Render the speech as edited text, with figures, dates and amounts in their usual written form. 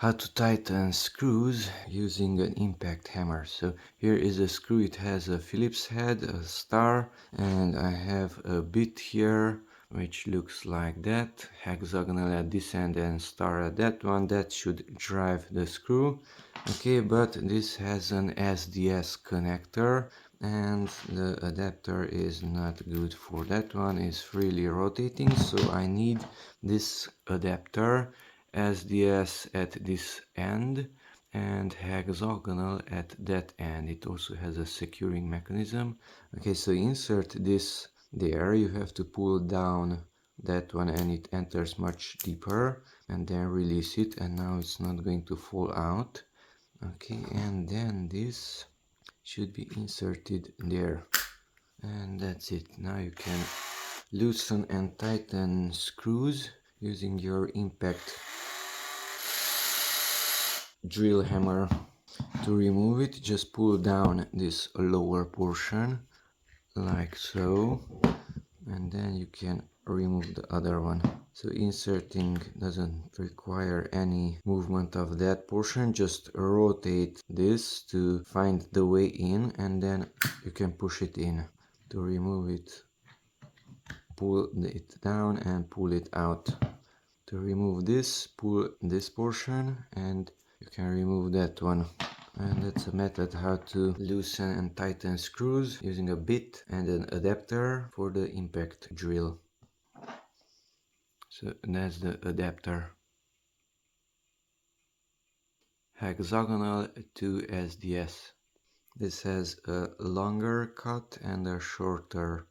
how to tighten screws using an impact hammer. So here is a screw. It has a Phillips head, a star, and I have a bit here which looks like that, hexagonal at this end and star at that one. That should drive the screw. Okay, but this has an SDS connector and the adapter is not good for that one. It's freely rotating, so I need this adapter, SDS at this end and hexagonal at that end. It also has a securing mechanism. Okay, so insert this there. You have to pull down that one and it enters much deeper, and then release it, and now it's not going to fall out. Okay, and then this should be inserted there, and that's it. Now you can loosen and tighten screws using your impact drill hammer. To remove it, just pull down this lower portion like so, and then you can remove the other one. So inserting doesn't require any movement of that portion, just rotate this to find the way in, and then you can push it in. To remove it, pull it down and pull it out. To remove this, pull this portion and you can remove that one. And that's a method how to loosen and tighten screws using a bit and an adapter for the impact drill. So that's the adapter. Hexagonal to SDS. This has a longer cut and a shorter